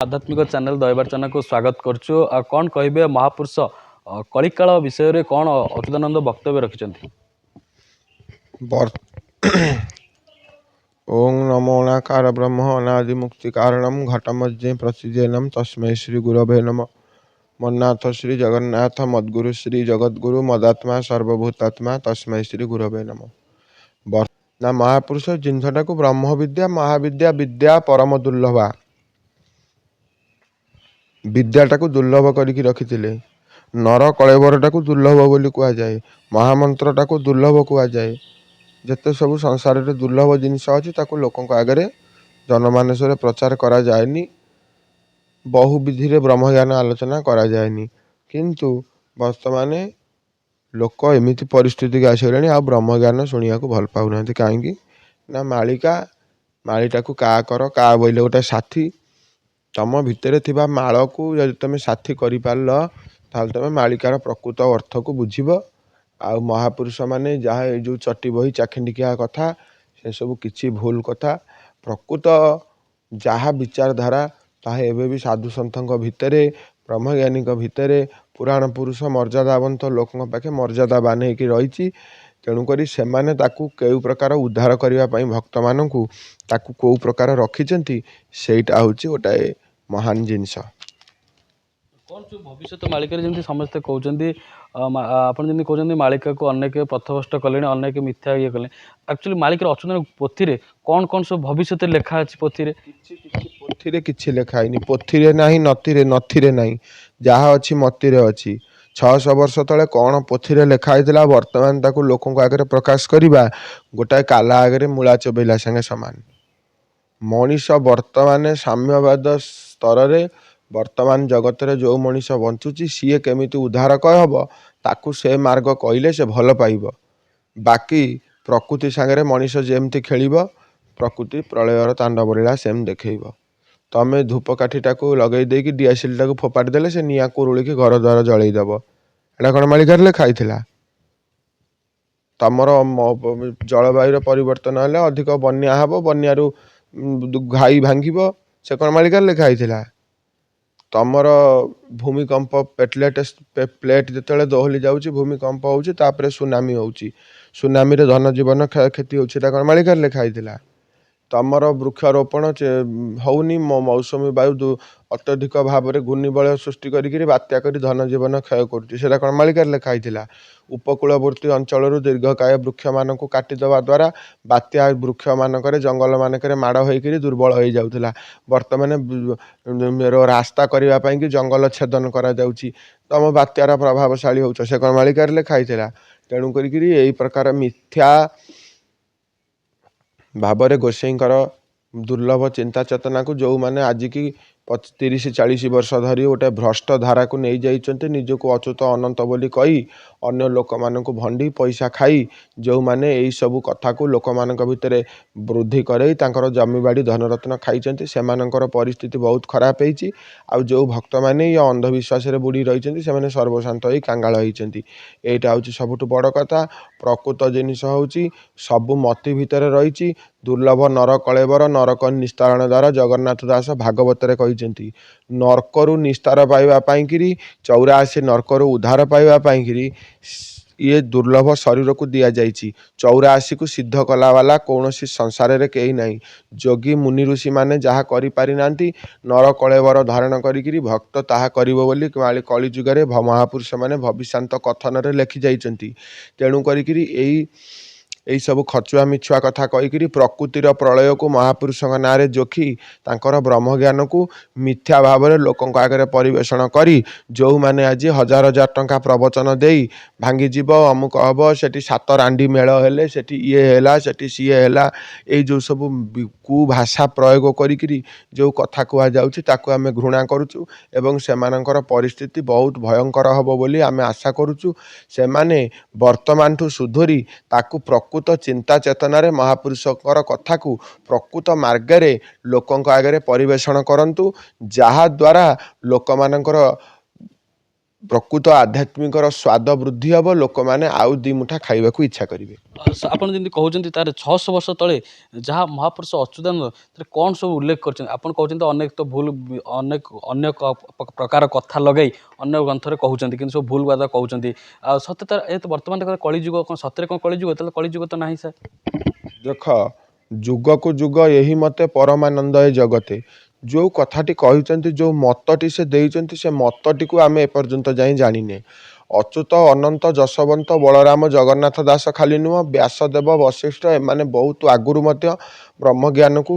आध्यात्मिक चैनल दैवार्चना को स्वागत करछु। कौन कहे महापुरुष कलिकाल विषय कौन अच्युतानंद वक्तव्य रखिंट। ओं नमो अनाकार ब्रह्म अनादि मुक्ति कारणम घटमज्जे प्रसिद्धेनम तस्मै श्री गुरवे नमः। मन्नाथ श्री जगन्नाथ मद्गुरु श्री जगद्गुरु मदात्मा सर्वभूतात्मा तस्मै श्री गुरवे नमः। ना महापुरुष जिनटा को ब्रह्म विद्या महाविद्या विद्या परम दुर्लभा विद्याटा को दुर्लभ करके रखिथिले। नर कलेवरटा को दुर्लभ बोली कह जाए, महामंत्रटा को दुर्लभ कह जाए। जिते सब संसार में दुर्लभ जिनस अच्छी लोक आगे जनमानस प्रचार करा जाएनी, बहु विधि रे ब्रह्मज्ञान आलोचना करा जाएनी। किंतु वर्तमान लोक एमती परिस्थिति की आसगले आ ब्रह्मज्ञान शुणा को भल पाऊना। कहीं ना मालीटा को का कर का बोले गोटे साथी तम भितर थिबा माल को यदि तुम साथी कर पार ताल तुम मालिकार प्रकृत अर्थ को बुझीब। आ महापुरुष माने जहाँ जो चटी बही चाखिंडिकिया कथा से सब किछि भूल कथा। प्रकृत जहाँ विचारधारा ताहे एबे भी साधु सन्थक भितरे ब्रह्मज्ञानी भितर पुराण पुरुष मर्यादावंत लोकों पाखे मर्यादावान होकर रही। तेणुक से कौ प्रकार उद्धार करने भक्त मानू कौ प्रकार रखिंट सेटा हूँ गोटाए महान जिनस। कौन जो भविष्य मालिका जमी समस्ते कहते आपड़ी कहते मालिका को अनेक पथभ्रष्ट कले अनेक मिथ्या ये कले। एक्चुअली मालिका अच्युतानंद पोथी कौन कौन सब भविष्य लेखा अच्छी पोथी पोथी किछि लेखाइनी। पोथी ना नथी ना जहाँ अच्छी मती अच्छी 600 वर्ष तले कौन पोथी लेखाई वर्तमान ताकू लोक आगे प्रकाश करवा गोटाए काला आगे मूला चबेला संगे सामान। मनीष वर्तमान साम्यवाद स्तर रे वर्तमान जगत रे जो मनीष बंचुची सी केमिति उद्धारक हम ताकू से मार्ग कहले से भल पाइब। बाकी प्रकृति सागरे मनीष जेमती खेल प्रकृति प्रलयर तांडव लीला सेम देखब। तमें धूपकाठीटा को लगे देकी डीएसएल फोपाड़ी देले से निआ को रुड़ी घर द्वार जलईदेव। एटा कौन मालिकार लेखाई तमर जलवायु परिवर्तन हेले अधिक बन्या हम बन्यारू घाई भांगिब से कौन मालिकार लेखाई तमर भूमिकंप प्लेट जिते दोहली जाऊँगी भूमिकंप होपर सुनामी होची सुनामी रे धन जीवन क्षति होची कौन मालिकार लेखाई तमर वृक्षारोपण होनी मौसुमी वायु अत्यधिक भाव में घूर्णिबलय सृष्टि करी बात्या करी धन जीवन क्षय करा कौन मालिकार लेखाई उपकूलवर्ती अंचल दीर्घकाय वृक्ष मान काटिदेवा द्वारा बात्या वृक्ष मानक जंगल मानक माड़ होकर दुर्बल हो जाऊला। बर्तमान रास्ता करने कि जंगल छेदन करा तम बात्यार प्रभावशाली हो से कौन मालिकार लेखाई तेणुक यही प्रकार मिथ्या भावरे गोसाईंकर दुर्लभ चिंता चेतना को जो मैंने आज की 30-40 वर्ष धरी गोटे भ्रष्ट धारा को नहीं जाइए निजक अच्युत अनंत बोली कही अन्य लोक मान भंडी पैसा खाई जो मैंने यही सब कथा को लोक मान भितर वृद्धि करे जमीबाड़ी धनरत्न खाई से परिस्थिति बहुत खराब होती। आ जो भक्त मैंने ये अंधविश्वास बुड़ी रही से सर्वशांत हो कांगाल होती। यहाँ हूँ सबुठ बड़ कथा। प्रकृत जिनिस हूँ सबू मती भितर रही दुर्लभ नर कलेवर नरक निस्तारण द्वारा जगन्नाथ दास भागवत कहते नरकरू निस्तार पाइबापी 84 नरकरू उद्धार पाइबापी ये दुर्लभ शरीर को दि जाइए। 84 को सिद्ध कला वाला कौन सी संसार रे कहीं नहीं। जोगी मुनि ऋषि माने जहाँ करि पारि नांती नर कलेवर धारण करी भक्त ताहा करिवो बोली कली जुगे महापुरुष माने भविष्यांत कथन रे लेखि जाइछंती। तेणु करी यही सब खचुआ मिछुआ कथा कहीकि प्रकृतिर प्रलय को महापुरुष ना जोखी तांकर ब्रह्म ज्ञान को मिथ्या भाव में लोकों आगे परिवेषण करी जो मैंने आज 1000 टंका प्रवचन दे भांगीजीव अमुक हम से 7 रांडी मेल हेले से ये है से सी है ये जो सब कुभाषा प्रयोग करी जो कथा कहुँ आम घृणा करुचु एवं सेमानंकर परिस्थिति बहुत भयंकर हम बोली आम आशा करुचु। से माने वर्तमान ठू सुधुरी ताकू प्रकृत चिंता चेतना रे महापुरुषकर कथा को प्रकृत मार्गरे लोकों आगे परिवेषण करंतु जहा द्वारा लोक मानकर ପ୍ରକୃତ ଆଧ୍ୟାତ୍ମିକର ସ୍ୱାଦ ବୃଦ୍ଧି ହେବ, ଲୋକମାନେ ଆଉ ଦି ମୁଠା ଖାଇବାକୁ ଇଚ୍ଛା କରିବେ। ଆପଣ ଯେମିତି କହୁଛନ୍ତି ତାର 600 ବର୍ଷ ତଳେ ଯାହା ମହାପୁରୁଷ ଅଚ୍ୟୁତାନନ୍ଦ କ'ଣ ସବୁ ଉଲ୍ଲେଖ କରିଛନ୍ତି। ଆପଣ କହୁଛନ୍ତି ଅନେକ ତ ଭୁଲ ଅନେକ ପ୍ରକାର କଥା ଲଗାଇ ଅନ୍ୟ ଗ୍ରନ୍ଥରେ କହୁଛନ୍ତି, କିନ୍ତୁ ସବୁ ଭୁଲ ବାଦ କହୁଛନ୍ତି। ଆଉ ସତ୍ୟତା ଏ ତ ବର୍ତ୍ତମାନ କଳିଯୁଗ, କ'ଣ ସତରେ କ'ଣ କଳିଯୁଗ? ତାହେଲେ କଳିଯୁଗ ତ ନାହିଁ ସାର୍। ଦେଖ, ଯୁଗକୁ ଯୁଗ ଏହି ମତେ ପରମାନନ୍ଦ ଏ ଜଗତେ, ଯେଉଁ କଥାଟି କହିଛନ୍ତି, ଯେଉଁ ମତଟି ସେ ଦେଇଛନ୍ତି, ସେ ମତଟିକୁ ଆମେ ଏପର୍ଯ୍ୟନ୍ତ ଯାଇ ଜାଣିନେ। ଅଚ୍ୟୁତ, ଅନନ୍ତ, ଯଶବନ୍ତ, ବଳରାମ, ଜଗନ୍ନାଥ ଦାସ ଖାଲି ନୁହଁ, ବ୍ୟାସଦେବ, ବଶିଷ୍ଠ ଏମାନେ ବହୁତ ଆଗରୁ ମଧ୍ୟ ବ୍ରହ୍ମଜ୍ଞାନକୁ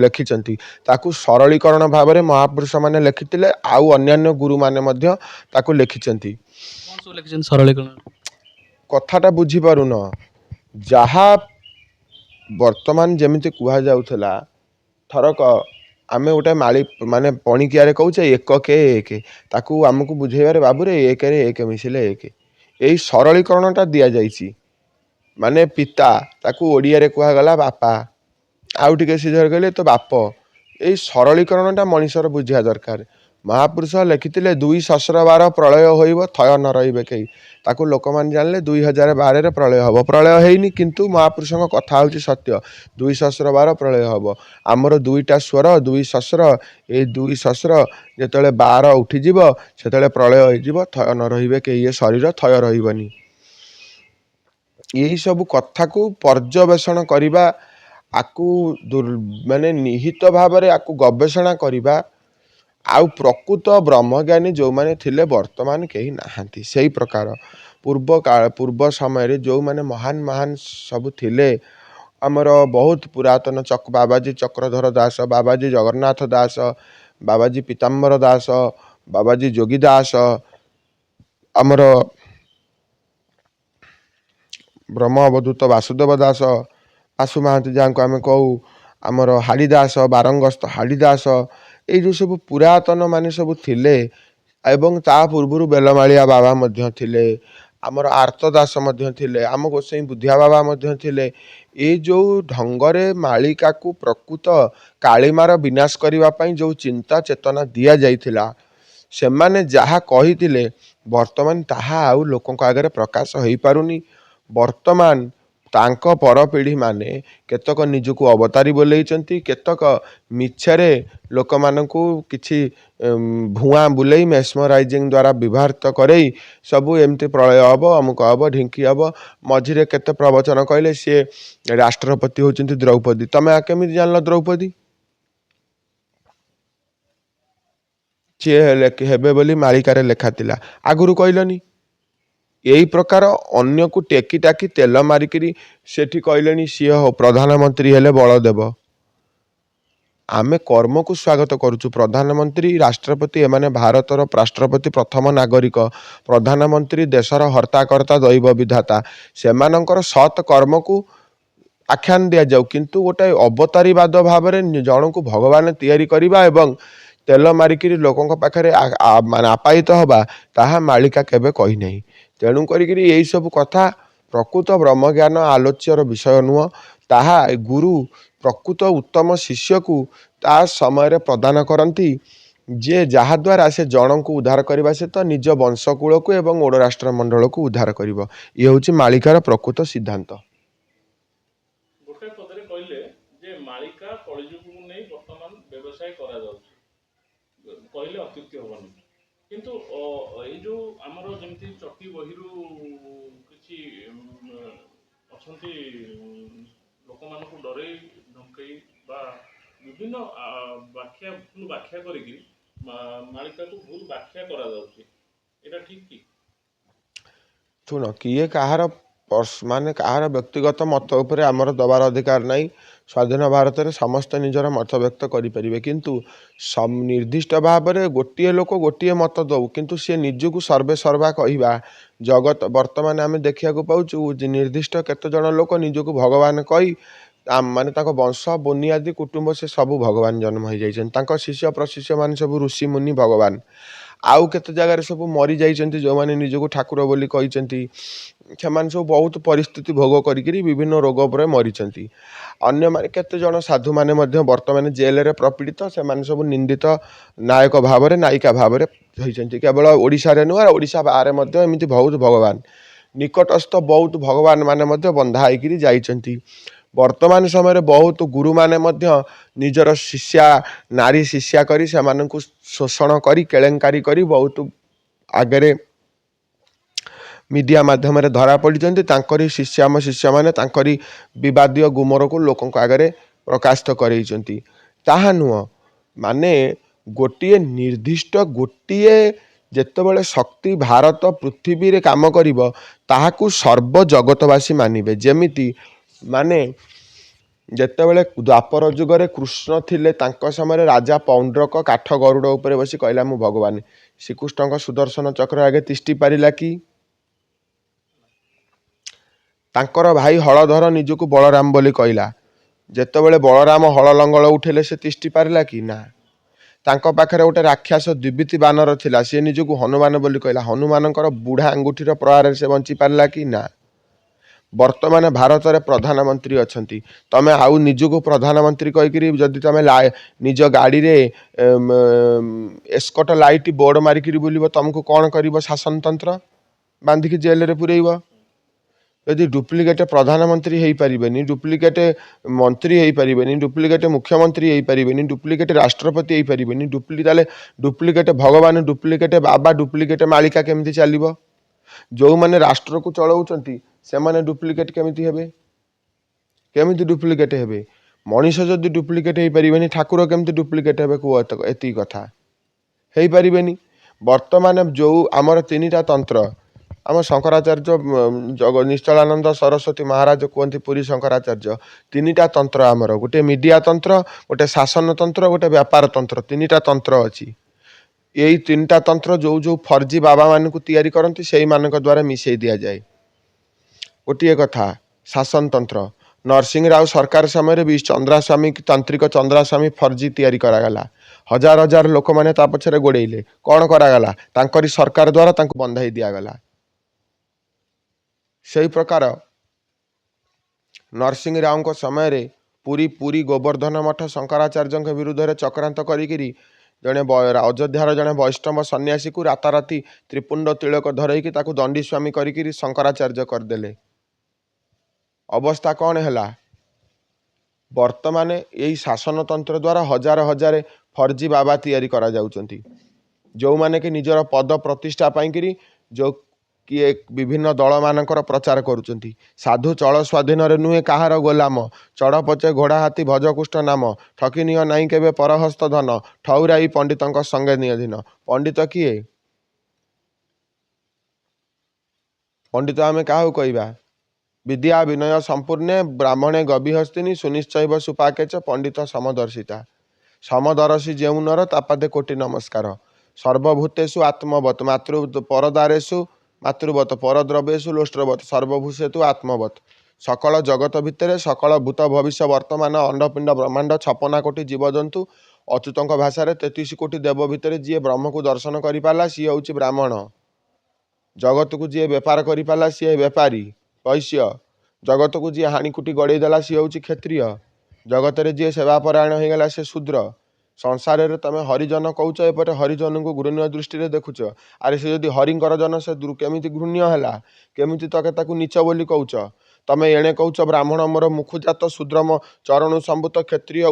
ଲେଖିଛନ୍ତି। ତାକୁ ସରଳୀକରଣ ଭାବରେ ମହାପୁରୁଷମାନେ ଲେଖିଥିଲେ, ଆଉ ଅନ୍ୟାନ୍ୟ ଗୁରୁମାନେ ମଧ୍ୟ ତାକୁ ଲେଖିଛନ୍ତି। କ'ଣ ସବୁ ଲେଖିଛନ୍ତି ସରଳୀକରଣ? କଥାଟା ବୁଝିପାରୁନ। ଯାହା ବର୍ତ୍ତମାନ ଯେମିତି କୁହାଯାଉଥିଲା, ଥରକ ଆମେ ଗୋଟେ ମାନେ ପଣିକିଆରେ କହୁଛେ 1 କେ 1, ତାକୁ ଆମକୁ ବୁଝେଇବାରେ ବାବୁରେ 1ରେ 1 ମିଶିଲେ 1। ଏଇ ସରଳୀକରଣଟା ଦିଆଯାଇଛି। ମାନେ ପିତା, ତାକୁ ଓଡ଼ିଆରେ କୁହାଗଲା ବାପା, ଆଉ ଟିକେ ସିଧାରେ କହିଲେ ତ ବାପ। ଏଇ ସରଳୀକରଣଟା ମଣିଷର ବୁଝିବା ଦରକାର। ମହାପୁରୁଷ ଲେଖିଥିଲେ 2 ସହସ୍ରବାର ପ୍ରଳୟ ହୋଇବ, ଥୟ ନ ରହିବେ କେହି। ତାକୁ ଲୋକମାନେ ଜାଣିଲେ 2012ରେ ପ୍ରଳୟ ହେବ। ପ୍ରଳୟ ହେଇନି, କିନ୍ତୁ ମହାପୁରୁଷଙ୍କ କଥା ହେଉଛି ସତ୍ୟ। 2 ସହସ୍ରବାର ପ୍ରଳୟ ହେବ। ଆମର 2ଟା ସ୍ୱର, 2 ସହସ୍ର। ଏଇ 2 ସହସ୍ର ଯେତେବେଳେ 12 ଉଠିଯିବ, ସେତେବେଳେ ପ୍ରଳୟ ହେଇଯିବ, ଥୟ ନ ରହିବେ କେହି। ଏ ଶରୀର ଥୟ ରହିବନି। ଏହି ସବୁ କଥାକୁ ପର୍ଯ୍ୟବେଷଣ କରିବା, ଆକୁ ମାନେ ନିହିତ ଭାବରେ ଆକୁ ଗବେଷଣା କରିବା। ଆଉ ପ୍ରକୃତ ବ୍ରହ୍ମଜ୍ଞାନୀ ଯେଉଁମାନେ ଥିଲେ, ବର୍ତ୍ତମାନ କେହି ନାହାନ୍ତି। ସେଇ ପ୍ରକାର ପୂର୍ବ ସମୟରେ ଯେଉଁମାନେ ମହାନ ସବୁ ଥିଲେ, ଆମର ବହୁତ ପୁରାତନ ବାବାଜୀ ଚକ୍ରଧର ଦାସ, ବାବାଜୀ ଜଗନ୍ନାଥ ଦାସ, ବାବାଜୀ ପୀତାମ୍ବର ଦାସ, ବାବାଜୀ ଯୋଗୀ ଦାସ, ଆମର ବ୍ରହ୍ମ ଅବଧୂତ ବାସୁଦେବ ଦାସ, ବାସୁ ମହାନ୍ତି ଯାହାଙ୍କୁ ଆମେ କହୁ, ଆମର ହାଡ଼ିଦାସ, ବାରଙ୍ଗସ୍ତ ହାଡ଼ିଦାସ, ଏଇ ଯେଉଁ ସବୁ ପୁରାତନ ମାନେ ସବୁ ଥିଲେ। ଏବଂ ତା ପୂର୍ବରୁ ବେଲମାଳିଆ ବାବା ମଧ୍ୟ ଥିଲେ, ଆମର ଆର୍ତ ଦାସ ମଧ୍ୟ ଥିଲେ, ଆମ ଗୋସାଇଁ ବୁଦ୍ଧିଆ ବାବା ମଧ୍ୟ ଥିଲେ। ଏଇ ଯେଉଁ ଢଙ୍ଗରେ ମାଳିକାକୁ ପ୍ରକୃତ କାଳିମାର ବିନାଶ କରିବା ପାଇଁ ଯେଉଁ ଚିନ୍ତା ଚେତନା ଦିଆଯାଇଥିଲା, ସେମାନେ ଯାହା କହିଥିଲେ, ବର୍ତ୍ତମାନ ତାହା ଆଉ ଲୋକଙ୍କ ଆଗରେ ପ୍ରକାଶ ହୋଇପାରୁନି। ବର୍ତ୍ତମାନ ତାଙ୍କ ପରପିଢ଼ିମାନେ କେତେକ ନିଜକୁ ଅବତାରୀ ବୋଲେଇଛନ୍ତି, କେତେକ ମିଛରେ ଲୋକମାନଙ୍କୁ କିଛି ଭୁଆଁ ବୁଲେଇ ମେସ୍ମରାଇଜିଂ ଦ୍ୱାରା ବିବାହିତ କରେଇ ସବୁ ଏମିତି ପ୍ରଳୟ ହେବ, ଅମୁକ ହେବ, ଢିଙ୍କି ହେବ। ମଝିରେ କେତେ ପ୍ରବଚନ କହିଲେ ସିଏ ରାଷ୍ଟ୍ରପତି ହେଉଛନ୍ତି ଦ୍ରୌପଦୀ। ତମେ କେମିତି ଜାଣିଲ ଦ୍ରୌପଦୀ? ସିଏ ହେବେ ବୋଲି ମାଳିକାରେ ଲେଖା ଥିଲା, ଆଗରୁ କହିଲନି। ଏଇ ପ୍ରକାର ଅନ୍ୟକୁ ଟେକି ଟାକି ତେଲ ମାରିକିରି ସେଠି କହିଲେଣି ସିଏ ପ୍ରଧାନମନ୍ତ୍ରୀ ହେଲେ ବଳଦେବ। ଆମେ କର୍ମକୁ ସ୍ୱାଗତ କରୁଛୁ। ପ୍ରଧାନମନ୍ତ୍ରୀ, ରାଷ୍ଟ୍ରପତି ଏମାନେ ଭାରତର ରାଷ୍ଟ୍ରପତି, ପ୍ରଥମ ନାଗରିକ। ପ୍ରଧାନମନ୍ତ୍ରୀ ଦେଶର ହର୍ତ୍ତାକର୍ତ୍ତା, ଦୈବ ବିଧାତା। ସେମାନଙ୍କର ସତ୍ କର୍ମକୁ ଆଖ୍ୟାନ ଦିଆଯାଉ, କିନ୍ତୁ ଗୋଟେ ଅବତାରୀବାଦ ଭାବରେ ଜଣକୁ ଭଗବାନ ତିଆରି କରିବା ଏବଂ ତେଲ ମାରିକିରି ଲୋକଙ୍କ ପାଖରେ ମାନେ ଆପାୟିତ ହେବା, ତାହା ମାଳିକା କେବେ କହିନାହିଁ। ତେଣୁ କରିକିରି ଏଇସବୁ କଥା ପ୍ରକୃତ ବ୍ରହ୍ମଜ୍ଞାନ ଆଲୋଚ୍ୟର ବିଷୟ ନୁହଁ। ତାହା ଗୁରୁ ପ୍ରକୃତ ଉତ୍ତମ ଶିଷ୍ୟକୁ ତା ସମୟରେ ପ୍ରଦାନ କରନ୍ତି, ଯେ ଯାହାଦ୍ୱାରା ସେ ଜଣଙ୍କୁ ଉଦ୍ଧାର କରିବା ସହିତ ନିଜ ବଂଶକୂଳକୁ ଏବଂ ଓଡ଼ ରାଷ୍ଟ୍ରମଣ୍ଡଳକୁ ଉଦ୍ଧାର କରିବ। ଇଏ ହେଉଛି ମାଳିକାର ପ୍ରକୃତ ସିଦ୍ଧାନ୍ତ। ଗୋଟେ ପଦରେ କହିଲେ ଯେ ମାଳିକା କଳିଯୁଗକୁ ନେଇ ବର୍ତ୍ତମାନ ବ୍ୟବସାୟ କରାଯାଉଛି, କହିଲେ ଅତ୍ୟୁକ୍ତି ହେବନି। କିନ୍ତୁ ଏଇ ଯେଉଁ ଆମର ଯେମିତି ଚଟି ବହିରୁ କିଛି ଅଛନ୍ତି ଲୋକମାନଙ୍କୁ ଡରେଇ ଧମକେଇ ବା ବିଭିନ୍ନ ଭୁଲ ବ୍ୟାଖ୍ୟା କରିକି ମାଳିକାକୁ ଭୁଲ ବ୍ୟାଖ୍ୟା କରାଯାଉଛି, ଏଇଟା ଠିକ୍ କି? ଶୁଣ, କିଏ କାହାର ମାନେ କାହାର ବ୍ୟକ୍ତିଗତ ମତ ଉପରେ ଆମର ଦେବାର ଅଧିକାର ନାହିଁ। ସ୍ୱାଧୀନ ଭାରତରେ ସମସ୍ତେ ନିଜର ମତ ବ୍ୟକ୍ତ କରିପାରିବେ, କିନ୍ତୁ ନିର୍ଦ୍ଦିଷ୍ଟ ଭାବରେ ଗୋଟିଏ ଲୋକ ଗୋଟିଏ ମତ ଦେଉ, କିନ୍ତୁ ସିଏ ନିଜକୁ ସର୍ବେ ସର୍ବା କହିବା ଜଗତ ବର୍ତ୍ତମାନ ଆମେ ଦେଖିବାକୁ ପାଉଛୁ। ନିର୍ଦ୍ଦିଷ୍ଟ କେତେଜଣ ଲୋକ ନିଜକୁ ଭଗବାନ କହି ମାନେ ତାଙ୍କ ବଂଶ ବୁନିଆଦି କୁଟୁମ୍ବ ସେ ସବୁ ଭଗବାନ ଜନ୍ମ ହେଇଯାଇଛନ୍ତି। ତାଙ୍କ ଶିଷ୍ୟ ପ୍ରଶିଷ୍ୟ ମାନେ ସବୁ ଋଷି ମୁନି ଭଗବାନ। आउ केते जगार सब मरी जाइछन्ति जो माने निजको ठाकुर बोली कहिछन्ति ସେମାନେ ସବୁ ବହୁତ ପରିସ୍ଥିତି ଭୋଗ କରିକିରି ବିଭିନ୍ନ ରୋଗ ଉପରେ ମରିଛନ୍ତି। ଅନ୍ୟମାନେ କେତେ ଜଣ ସାଧୁମାନେ ମଧ୍ୟ ବର୍ତ୍ତମାନ ଜେଲରେ ପ୍ରପୀଡ଼ିତ, ସେମାନେ ସବୁ ନିନ୍ଦିତ ନାୟକ ଭାବରେ ନାୟିକା ଭାବରେ ହୋଇଛନ୍ତି। କେବଳ ଓଡ଼ିଶାରେ ନୁହେଁ, ଓଡ଼ିଶା ବାହାରେ ମଧ୍ୟ ଏମିତି ବହୁତ ଭଗବାନ ନିକଟସ୍ଥ ବହୁତ ଭଗବାନ ମାନେ ମଧ୍ୟ ବନ୍ଧା ହେଇକିରି ଯାଇଛନ୍ତି। ବର୍ତ୍ତମାନ ସମୟରେ ବହୁତ ଗୁରୁମାନେ ମଧ୍ୟ ନିଜର ଶିଷ୍ୟା ନାରୀ ଶିଷ୍ୟା କରି ସେମାନଙ୍କୁ ଶୋଷଣ କରି କେଳେଙ୍କାରୀ କରି ବହୁତ ଆଗରେ ମିଡ଼ିଆ ମାଧ୍ୟମରେ ଧରା ପଡ଼ିଛନ୍ତି। ତାଙ୍କରି ଶିଷ୍ୟମାନେ ତାଙ୍କରି ବିବାଦୀୟ ଗୁମରକୁ ଲୋକଙ୍କ ଆଗରେ ପ୍ରକାଶିତ କରେଇଛନ୍ତି। ତାହା ନୁହଁ, ମାନେ ଗୋଟିଏ ନିର୍ଦ୍ଦିଷ୍ଟ ଗୋଟିଏ ଯେତେବେଳେ ଶକ୍ତି ଭାରତ ପୃଥିବୀରେ କାମ କରିବ ତାହାକୁ ସର୍ବ ଜଗତବାସୀ ମାନିବେ। ଯେମିତି ମାନେ ଯେତେବେଳେ ଦ୍ୱାପର ଯୁଗରେ କୃଷ୍ଣ ଥିଲେ, ତାଙ୍କ ସମୟରେ ରାଜା ପୌଣ୍ଡ୍ରକ କାଠ ଗରୁଡ଼ ଉପରେ ବସି କହିଲା ମୁଁ ଭଗବାନ। ଶ୍ରୀକୃଷ୍ଣଙ୍କ ସୁଦର୍ଶନ ଚକ୍ର ଆଗେ ତିଷ୍ଠି ପାରିଲା କି? ତାଙ୍କର ଭାଇ ହଳଧର ନିଜକୁ ବଳରାମ ବୋଲି କହିଲା। ଯେତେବେଳେ ବଳରାମ ହଳ ଲଙ୍ଗଳ ଉଠେଇଲେ ସେ ତିଷ୍ଠି ପାରିଲା କି? ନା। ତାଙ୍କ ପାଖରେ ଗୋଟେ ରାକ୍ଷସ ଦ୍ୱିବିତି ବାନର ଥିଲା, ସେ ନିଜକୁ ହନୁମାନ ବୋଲି କହିଲା। ହନୁମାନଙ୍କର ବୁଢ଼ା ଆଙ୍ଗୁଠିର ପ୍ରହାରରେ ସେ ବଞ୍ଚି ପାରିଲା କି? ନା। ବର୍ତ୍ତମାନ ଭାରତରେ ପ୍ରଧାନମନ୍ତ୍ରୀ ଅଛନ୍ତି, ତମେ ଆଉ ନିଜକୁ ପ୍ରଧାନମନ୍ତ୍ରୀ କହିକିରି ଯଦି ତମେ ନିଜ ଗାଡ଼ିରେ ଏସ୍କଟ ଲାଇଟ୍ ବୋର୍ଡ଼ ମାରିକିରି ବୁଲିବ, ତମକୁ କ'ଣ କରିବ ଶାସନତନ୍ତ୍ର? ବାନ୍ଧିକି ଜେଲରେ ପୁରେଇବ। ଯଦି ଡୁପ୍ଲିକେଟ୍ ପ୍ରଧାନମନ୍ତ୍ରୀ ହେଇପାରିବେନି, ଡୁପ୍ଲିକେଟ୍ ମନ୍ତ୍ରୀ ହେଇପାରିବେନି, ଡୁପ୍ଲିକେଟ୍ ମୁଖ୍ୟମନ୍ତ୍ରୀ ହେଇପାରିବେନି, ଡୁପ୍ଲିକେଟ୍ ରାଷ୍ଟ୍ରପତି ହେଇପାରିବେନି, ତାହେଲେ ଡୁପ୍ଲିକେଟ୍ ଭଗବାନ, ଡୁପ୍ଲିକେଟ୍ ବାବା, ଡୁପ୍ଲିକେଟ୍ ମାଳିକା କେମିତି ଚାଲିବ? ଯେଉଁମାନେ ରାଷ୍ଟ୍ରକୁ ଚଳାଉଛନ୍ତି ସେମାନେ ଡୁପ୍ଲିକେଟ୍ କେମିତି ହେବେ? କେମିତି ଡୁପ୍ଲିକେଟ୍ ହେବେ? ମଣିଷ ଯଦି ଡୁପ୍ଲିକେଟ୍ ହେଇପାରିବେନି, ଠାକୁର କେମିତି ଡୁପ୍ଲିକେଟ୍ ହେବେ? କୁହ ଏତିକି କଥା। ହେଇପାରିବେନି। ବର୍ତ୍ତମାନ ଯେଉଁ ଆମର ତିନିଟା ତନ୍ତ୍ର, ଆମ ଶଙ୍କରାଚାର୍ଯ୍ୟ ନିଶ୍ଚଳାନନ୍ଦ ସରସ୍ୱତୀ ମହାରାଜ କୁହନ୍ତି ପୁରୀ ଶଙ୍କରାଚାର୍ଯ୍ୟ, ତିନିଟା ତନ୍ତ୍ର ଆମର, ଗୋଟେ ମିଡ଼ିଆ ତନ୍ତ୍ର, ଗୋଟେ ଶାସନ ତନ୍ତ୍ର, ଗୋଟେ ବ୍ୟାପାର ତନ୍ତ୍ର, ତିନିଟା ତନ୍ତ୍ର ଅଛି। ଏଇ ତିନିଟା ତନ୍ତ୍ର ଯେଉଁ ଫର୍ଜି ବାବାମାନଙ୍କୁ ତିଆରି କରନ୍ତି ସେଇମାନଙ୍କ ଦ୍ୱାରା ମିଶାଇ ଦିଆଯାଏ। ଗୋଟିଏ କଥା ଶାସନତନ୍ତ୍ର, ନରସିଂହ ରାଓ ସରକାର ସମୟରେ ବି ଚନ୍ଦ୍ରାସ୍ୱାମୀ ତାନ୍ତ୍ରିକ ଚନ୍ଦ୍ରାସ୍ୱାମୀ ଫର୍ଜି ତିଆରି କରାଗଲା। ହଜାର ହଜାର ଲୋକମାନେ ତା ପଛରେ ଗୋଡ଼େଇଲେ। କ'ଣ କରାଗଲା? ତାଙ୍କରି ସରକାର ଦ୍ୱାରା ତାଙ୍କୁ ବନ୍ଧାଇ ଦିଆଗଲା। ସେହି ପ୍ରକାର ନରସିଂହ ରାଓଙ୍କ ସମୟରେ ପୁରୀ ଗୋବର୍ଦ୍ଧନ ମଠ ଶଙ୍କରାଚାର୍ଯ୍ୟଙ୍କ ବିରୁଦ୍ଧରେ ଚକ୍ରାନ୍ତ କରିକିରି ଅଯୋଧ୍ୟାର ଜଣେ ବୈଷ୍ଣବ ସନ୍ନ୍ୟାସୀକୁ ରାତାରାତି ତ୍ରିପୁଣ୍ଡ ତିଳକ ଧରେଇକି ତାକୁ ଦଣ୍ଡି ସ୍ୱାମୀ କରିକିରି ଶଙ୍କରାଚାର୍ଯ୍ୟ କରିଦେଲେ। ଅବସ୍ଥା କ'ଣ ହେଲା? ବର୍ତ୍ତମାନ ଏଇ ଶାସନତନ୍ତ୍ର ଦ୍ୱାରା ହଜାର ହଜାର ଫର୍ଜି ବାବା ତିଆରି କରାଯାଉଛନ୍ତି, ଯେଉଁମାନେ କି ନିଜର ପଦ ପ୍ରତିଷ୍ଠା ପାଇଁକିରି କିଏ ବିଭିନ୍ନ ଦଳମାନଙ୍କର ପ୍ରଚାର କରୁଛନ୍ତି। ସାଧୁ ଚଳ ସ୍ୱାଧୀନରେ ନୁହେଁ କାହାର ଗୋଲାମ, ଚଢ଼ ପଛେ ଘୋଡ଼ା ହାତୀ ଭଜକୃଷ୍ଣ ନାମ, ଠକି ନିଅ ନାହିଁ କେବେ ପରହସ୍ତ ଧନ, ଠଉରାଇ ପଣ୍ଡିତଙ୍କ ସଙ୍ଗେ ନିଅଧୀନ। ପଣ୍ଡିତ କିଏ? ପଣ୍ଡିତ ଆମେ କାହାକୁ କହିବା? ବିଦ୍ୟା ବିନୟ ସମ୍ପୂର୍ଣ୍ଣେ ବ୍ରାହ୍ମଣେ ଗବିହସ୍ତିନୀ ସୁନିଶ୍ଚୈବ ସୁପାକେଚ ପଣ୍ଡିତ ସମଦର୍ଶିତା। ସମଦର୍ଶୀ ଯେଉଁ ନର ତାପାଦେ କୋଟି ନମସ୍କାର। ସର୍ବଭୂତେଷୁ ଆତ୍ମବତ୍ ପରଦାରେଷୁ ମାତୃବତ ପରଦ୍ରବ୍ୟେଷୁ ଲୋଷ୍ଟ୍ରବତ ସର୍ବଭୂଷେତୁ ଆତ୍ମବତ। ସକଳ ଜଗତ ଭିତରେ ସକଳ ଭୂତ ଭବିଷ୍ୟ ବର୍ତ୍ତମାନ ଅଣ୍ଡପିଣ୍ଡ ବ୍ରହ୍ମାଣ୍ଡ 56 କୋଟି ଜୀବଜନ୍ତୁ, ଅଚ୍ୟୁତଙ୍କ ଭାଷାରେ 33 କୋଟି ଦେବ ଭିତରେ ଯିଏ ବ୍ରହ୍ମକୁ ଦର୍ଶନ କରିପାରିଲା ସିଏ ହେଉଛି ବ୍ରାହ୍ମଣ। ଜଗତକୁ ଯିଏ ବେପାର କରିପାରିଲା ସିଏ ବେପାରୀ ବୈଶ୍ୟ। ଜଗତକୁ ଯିଏ ହାଣିକୁଟି ଗଡ଼େଇ ଦେଲା ସିଏ ହେଉଛି କ୍ଷତ୍ରିୟ। ଜଗତରେ ଯିଏ ସେବାପରାୟଣ ହେଇଗଲା ସେ ଶୂଦ୍ର। ସଂସାରରେ ତମେ ହରିଜନ କହୁଛ, ଏପଟେ ହରିଜନଙ୍କୁ ଘୃଣ୍ୟ ଦୃଷ୍ଟିରେ ଦେଖୁଛ। ଆରେ ସେ ଯଦି ହରିଙ୍କର ଜନ ସେ କେମିତି ଘୃଣ୍ୟ ହେଲା? କେମିତି ତାକୁ ନୀଚ ବୋଲି କହୁଛ? ତମେ ଏଣେ କହୁଛ ବ୍ରାହ୍ମଣ ମୋର ମୁଖୁଜାତ, ଶୂଦ୍ର ଚରଣୁ ସମ୍ଭୂତ, କ୍ଷତ୍ରିୟ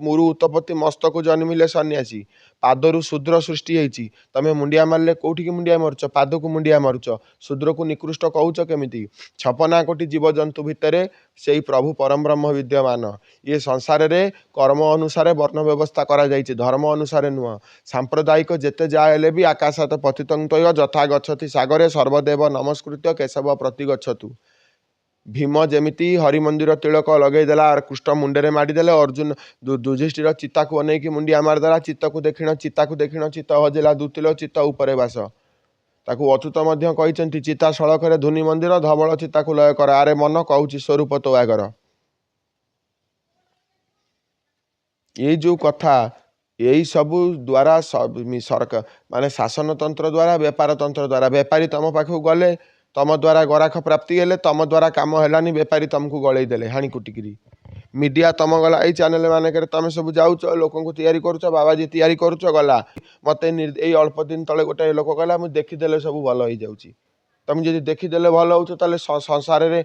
ମୁରୁ ଉତ୍ପତ୍ତି, ମସ୍ତକୁ ଜନ୍ମିଲେ ସନ୍ନ୍ୟାସୀ। ପାଦରୁ ଶୂଦ୍ର ସୃଷ୍ଟି ହେଇଛି, ତମେ ମୁଣ୍ଡିଆ ମାରିଲେ କୋଉଠିକି ମୁଣ୍ଡିଆ ମାରୁଛ? ପାଦକୁ ମୁଣ୍ଡିଆ ମାରୁଛ। ଶୂଦ୍ରକୁ ନିକୃଷ୍ଟ କହୁଛ କେମିତି? 56 କୋଟି ଜୀବଜନ୍ତୁ ଭିତରେ ସେଇ ପ୍ରଭୁ ପରମବ୍ରହ୍ମ ବିଦ୍ୟମାନ। ଇଏ ସଂସାରରେ କର୍ମ ଅନୁସାରେ ବର୍ଣ୍ଣ ବ୍ୟବସ୍ଥା କରାଯାଇଛି, ଧର୍ମ ଅନୁସାରେ ନୁହଁ। ସାମ୍ପ୍ରଦାୟିକ ଯେତେ ଯାହା ହେଲେ ବି ଆକାଶାତ ପତିତଂ ତୈଳ ଯଥା ଗଚ୍ଛତି ସାଗରେ ସର୍ବଦେବ ନମସ୍କୃତ୍ୟ କେଶବ ପ୍ରତିଗଚ୍ଛତୁ। ଭୀମ ଯେମିତି ହରିମନ୍ଦିର ତିଳକ ଲଗେଇ ଦେଲା, କୃଷ୍ଣ ମୁଣ୍ଡରେ ମାଡ଼ିଦେଲେ, ଅର୍ଜୁନ ଯୁଧିଷ୍ଠିର ଚିତାକୁ ଅନେଇକି ମୁଣ୍ଡିଆ ମାରିଦେଲା। ଚିତ୍ତାକୁ ଦେଖିଣ ଚିତ୍ତ ହଜିଲା ଦୁତିଲ ଚିତ୍ତ ଉପରେ ବାସ। ତାକୁ ଅଚ୍ୟୁତ ମଧ୍ୟ କହିଛନ୍ତି ଚିତା ସଳଖରେ ଧୁନି ମନ୍ଦିର, ଧବଳ ଚିତାକୁ ଲୟ କର। ଆରେ ମନ କହୁଛି ସ୍ୱରୂପ ତୋ ଆଗର। ଏଇ ଯେଉଁ କଥା यही सबू द्वारा सरकार माने शासनतंत्र द्वारा बेपार तंत्र द्वारा बेपारी तुम पाखक गले तुम द्वारा गराख प्राप्ति हेले तुम द्वारा काम हेलानी बेपारी तुमको गलई देले हाणी कुटिकी मीडिया तुम गला यही चैनल मानक तुम सब जाऊच लोक तैयारी करुच बाबाजी तैयारी करुच गला मत यही अल्प दिन तले गोटे लोक कहला मुझे देखीदे सब भल हो जाऊँगी तुम जब देखीदे भल हो संसार में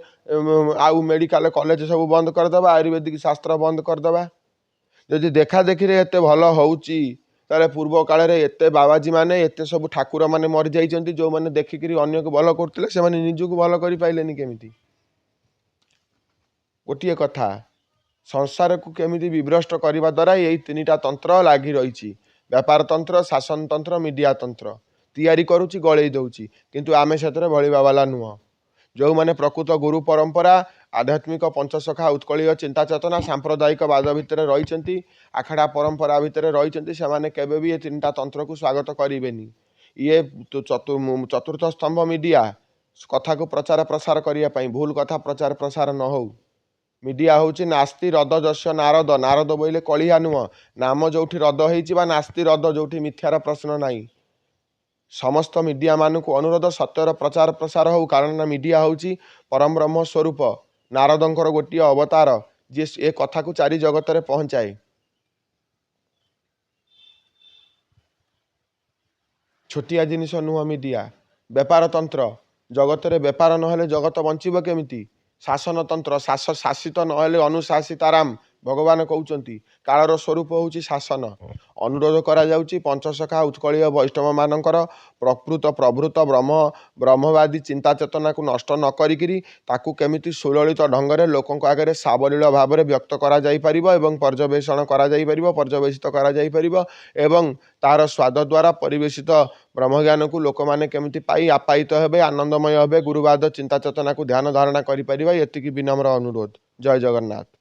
आउ मेडिकल कॉलेज सब बंद करदे आयुर्वेदिक शास्त्र बंद करदे जदि देखा देखी एत भल होची पूर्व काल में एत बाबाजी माने एत सब ठाकुर माने मरी जाइछन्ति जो माने देखिकी अन्य को भल करते से निजक भल कर पाइलेनि केमिति गोटे कथा संसार को केमिति विभ्रष्ट करने द्वारा यही तीनटा तंत्र लगी रही व्यापार तंत्र शासन तंत्र मीडिया तंत्र तैयारी करुच्ची गलई दौची किंतु आमे से भलिबा वाला नुह जो मैंने प्रकृत गुरु परंपरा आध्यात्मिक पंचसखा उत्कलीय चिंता चेतना सांप्रदायिक बाद भितर रही आखड़ा परंपरा भितर रही से तीनटा तंत्र को स्वागत करेनि ये चतुर्थ स्तंभ मीडिया कथा को प्रचार प्रसार करने भूल कथा प्रचार प्रसार न हो मीडिया हूँ नास्ति रद जस्य नारद नारद बोले कलिया नुह नाम जो रद हो नास्ति रद जो मिथ्यार प्रश्न नाई समस्त मीडिया मानक अनुरोध सत्यर प्रचार प्रसार हो कारण मीडिया हूँ परम ब्रह्म स्वरूप नारदंकर गोटे अवतार जी ए कथा को चारि जगत में पहुँचाए छोटिया जिनिस नुह मीडिया बेपार तंत्र जगत में बेपार नहेले जगत बंचब केमिति शासन तंत्र शासित नहेले अनुशासिताराम भगवान कहते कालर स्वरूप हूँ शासन अनुरोध करा जाउची पंचसखा उत्कलीय वैष्णव मानकर प्रकृत प्रभृत ब्रह्मवादी चिंता चेतना को नष्ट न करिकिरी ताकू केमिति सुललित ढंग से लोकों आगे सावलील भाव में व्यक्त करा जाई परिबो एवं पर्यवेक्षण करा जाई परिबो पर्यवेक्षित करा जाई परिबो एवं तार स्वाद द्वारा परिवेशित ब्रह्मज्ञान को लोक मैंने केमिति पाई आपायित हेबे आनंदमय हेबे गुरुवाद चिंता चेतना को ध्यान धारणा करि परिबो एतिकी विनम्र अनुरोध। जय जगन्नाथ।